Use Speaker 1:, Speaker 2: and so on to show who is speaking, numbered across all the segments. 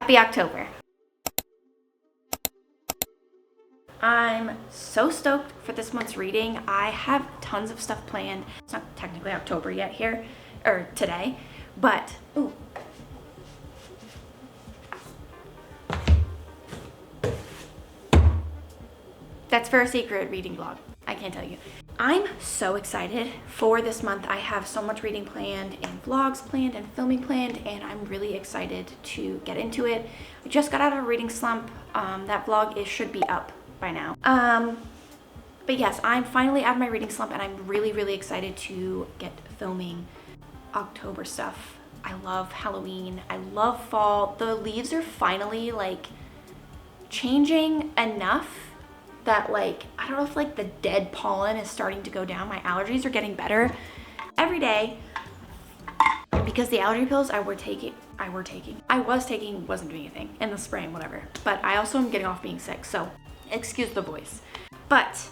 Speaker 1: Happy October. I'm so stoked for this month's reading. I have tons of stuff planned. It's not technically October yet here, or today, but, ooh. That's for a secret reading vlog. I can't tell you. I'm so excited for this month. I have so much reading planned and vlogs planned and filming planned, and I'm really excited to get into it. I just got out of a reading slump. That vlog should be up by now. But yes, I'm finally out of my reading slump, and I'm really, really excited to get filming October stuff. I love Halloween. I love fall. The leaves are finally like changing enough that like, I don't know if like the dead pollen is starting to go down. My allergies are getting better every day because the allergy pills I was taking, wasn't doing anything in the spring, whatever. But I also am getting off being sick, so excuse the voice. But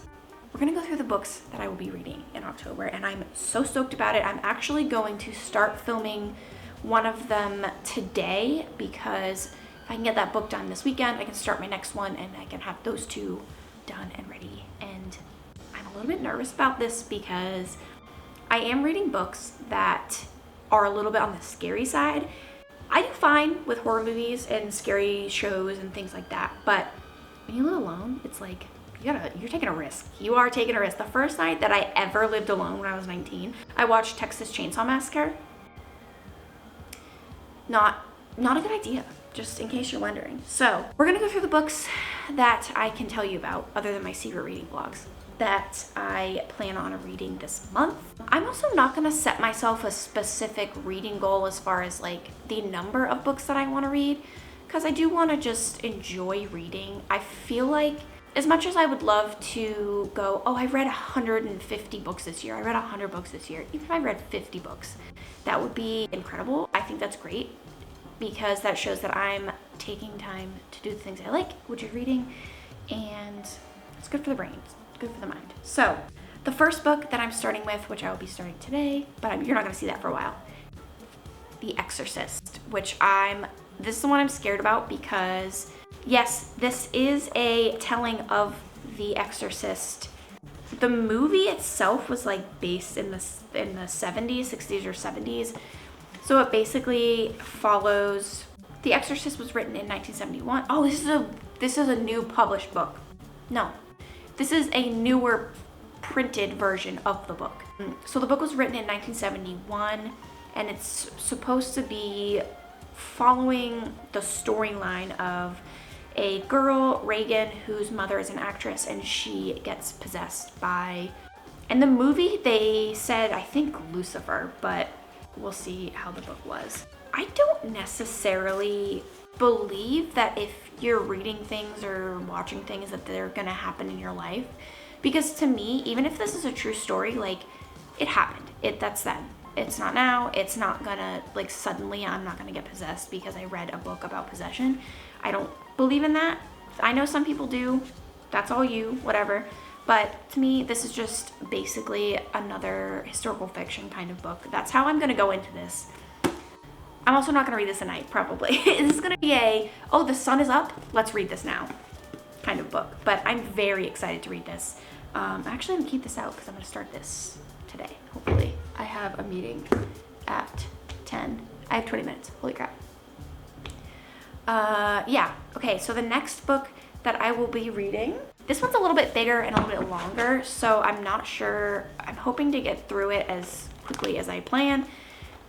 Speaker 1: we're gonna go through the books that I will be reading in October, and I'm so stoked about it. I'm actually going to start filming one of them today because if I can get that book done this weekend, I can start my next one and I can have those two done and ready. And I'm a little bit nervous about this because I am reading books that are a little bit on the scary side. I do fine with horror movies and scary shows and things like that, but when you live alone, it's like you're taking a risk. You are taking a risk. The first night that I ever lived alone when I was 19, I watched Texas Chainsaw Massacre. Not a good idea, just in case you're wondering. So we're gonna go through the books that I can tell you about other than my secret reading vlogs that I plan on reading this month. I'm also not gonna set myself a specific reading goal as far as like the number of books that I wanna read, because I do wanna just enjoy reading. I feel like as much as I would love to go, oh, I read 150 books this year, I read 100 books this year, even if I read 50 books, that would be incredible. I think that's great because that shows that I'm taking time to do the things I like, which is reading, and it's good for the brain, it's good for the mind. So the first book that I'm starting with, which I will be starting today, but you're not gonna see that for a while, The Exorcist, which this is the one I'm scared about because yes, this is a telling of The Exorcist. The movie itself was like based in the 70s, 60s or 70s. So it basically follows, The Exorcist was written in 1971. Oh, this is a new published book. No, this is a newer printed version of the book. So the book was written in 1971, and it's supposed to be following the storyline of a girl, Reagan, whose mother is an actress, and she gets possessed by, in the movie they said, I think Lucifer, but we'll see how the book was. I don't necessarily believe that if you're reading things or watching things that they're gonna happen in your life, because to me, even if this is a true story, like, it happened. That's then. It's not now. It's not gonna, like, suddenly I'm not gonna get possessed because I read a book about possession. I don't believe in that. I know some people do. That's all you, whatever. But to me, this is just basically another historical fiction kind of book. That's how I'm gonna go into this. I'm also not gonna read this tonight, probably. This is gonna be oh, the sun is up, let's read this now kind of book. But I'm very excited to read this. Actually, I'm gonna keep this out because I'm gonna start this today, hopefully. I have a meeting at 10. I have 20 minutes, holy crap. Yeah, okay, so the next book that I will be reading, this one's a little bit bigger and a little bit longer, so I'm not sure. I'm hoping to get through it as quickly as I plan.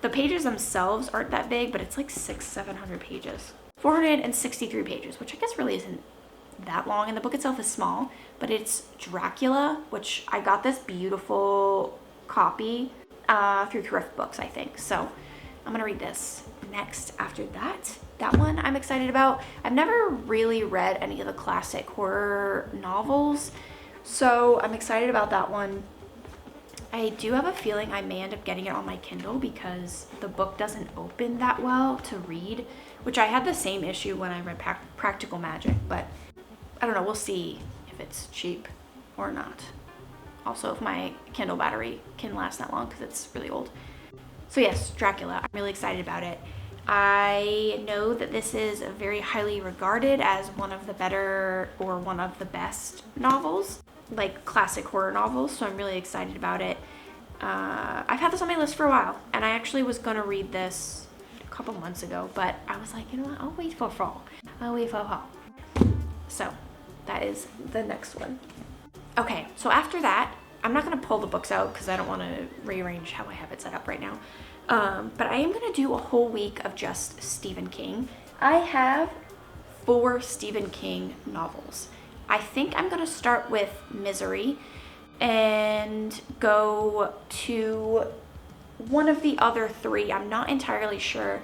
Speaker 1: The pages themselves aren't that big, but it's like 600-700 pages. 463 pages, which I guess really isn't that long, and the book itself is small, but it's Dracula, which I got this beautiful copy through Thrift Books, I think. So I'm gonna read this next after that. That one I'm excited about. I've never really read any of the classic horror novels, so I'm excited about that one. I do have a feeling I may end up getting it on my Kindle because the book doesn't open that well to read, which I had the same issue when I read Practical Magic, but I don't know, we'll see if it's cheap or not. Also, if my Kindle battery can last that long because it's really old. So yes, Dracula, I'm really excited about it. I know that this is very highly regarded as one of the better or one of the best novels, like classic horror novels, so I'm really excited about it. I've had this on my list for a while, and I actually was going to read this a couple months ago, but I was like, you know what, I'll wait for fall. I'll wait for fall. So that is the next one. Okay, so after that, I'm not going to pull the books out because I don't want to rearrange how I have it set up right now. But I am going to do a whole week of just Stephen King. I have 4 Stephen King novels. I think I'm going to start with Misery and go to one of the other 3. I'm not entirely sure.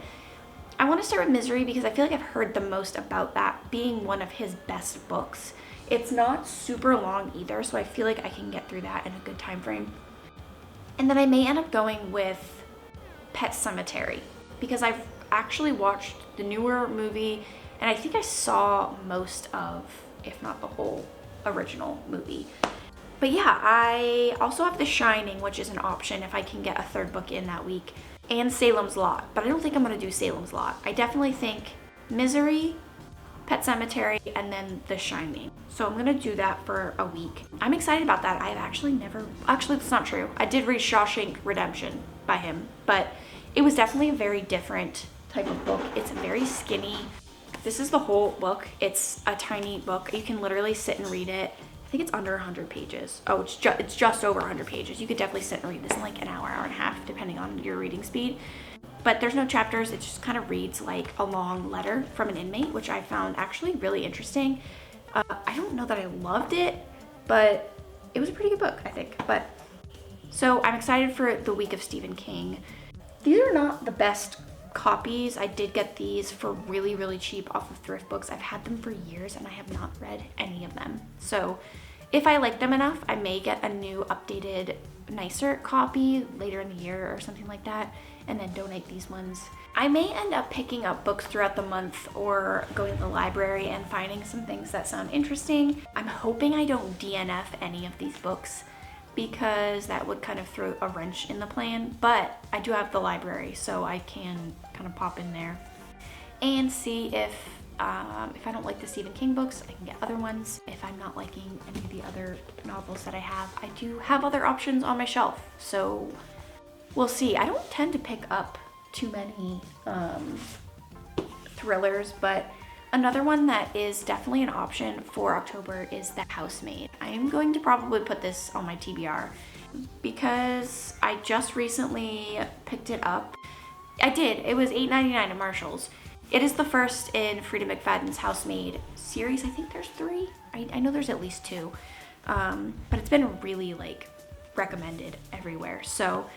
Speaker 1: I want to start with Misery because I feel like I've heard the most about that being one of his best books. It's not super long either, so I feel like I can get through that in a good time frame. And then I may end up going with Pet Sematary because I've actually watched the newer movie and I think I saw most of, if not the whole original movie. But yeah, I also have The Shining, which is an option if I can get a 3rd book in that week, and Salem's Lot, but I don't think I'm going to do Salem's Lot. I definitely think Misery, Pet Sematary, and then The Shining. So I'm going to do that for a week. I'm excited about that. I've actually that's not true. I did read Shawshank Redemption by him, but it was definitely a very different type of book. It's very skinny. This is the whole book. It's a tiny book. You can literally sit and read it. I think it's under 100 pages. Oh, it's just over 100 pages. You could definitely sit and read this in like an hour, hour and a half, depending on your reading speed. But there's no chapters. It just kind of reads like a long letter from an inmate, which I found actually really interesting. I don't know that I loved it, but it was a pretty good book, I think. But so I'm excited for the week of Stephen King. These are not the best copies. I did get these for really, really cheap off of thrift books. I've had them for years and I have not read any of them. So if I like them enough, I may get a new updated, nicer copy later in the year or something like that, and then donate these ones. I may end up picking up books throughout the month or going to the library and finding some things that sound interesting. I'm hoping I don't DNF any of these books because that would kind of throw a wrench in the plan, but I do have the library, so I can kind of pop in there and see if I don't like the Stephen King books, I can get other ones. If I'm not liking any of the other novels that I do have other options on my shelf, so we'll see. I don't tend to pick up too many thrillers, but another one that is definitely an option for October is The Housemaid. I am going to probably put this on my TBR because I just recently picked it up. I did. It was $8.99 at Marshall's. It is the first in Frida McFadden's Housemaid series. I think there's 3. I know there's at least 2. But it's been really like recommended everywhere. So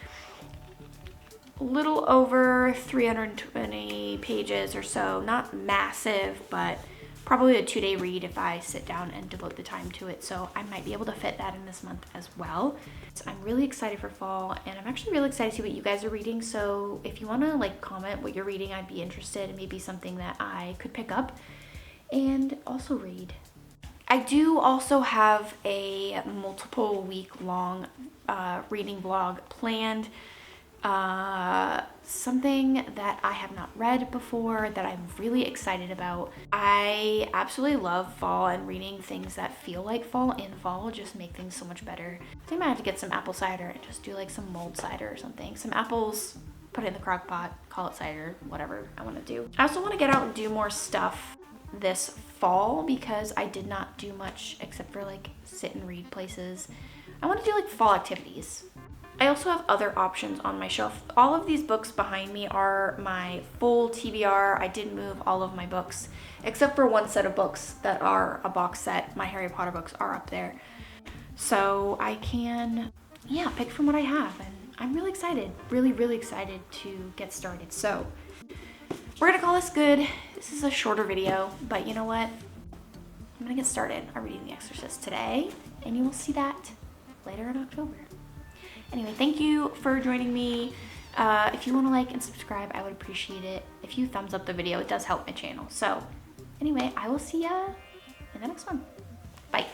Speaker 1: a little over 320 pages or so, not massive, but probably a 2-day read if I sit down and devote the time to it. So I might be able to fit that in this month as well. So I'm really excited for fall, and I'm actually really excited to see what you guys are reading. So if you want to like comment what you're reading, I'd be interested in maybe something that I could pick up and also read. I do also have a multiple week long reading vlog planned. Something that I have not read before that I'm really excited about. I absolutely love fall, and reading things that feel like fall in fall just make things so much better. I think I might have to get some apple cider and just do like some mulled cider or something. Some apples, put it in the crock pot, call it cider, whatever I want to do. I also want to get out and do more stuff this fall because I did not do much except for like sit and read places. I want to do like fall activities. I also have other options on my shelf. All of these books behind me are my full TBR. I did move all of my books, except for one set of books that are a box set. My Harry Potter books are up there. So I can, pick from what I have. And I'm really excited, really excited to get started. So we're gonna call this good. This is a shorter video, but you know what? I'm gonna get started on reading The Exorcist today, and you will see that later in October. Anyway, thank you for joining me. If you want to like and subscribe, I would appreciate it. If you thumbs up the video, it does help my channel. So anyway, I will see ya in the next one. Bye.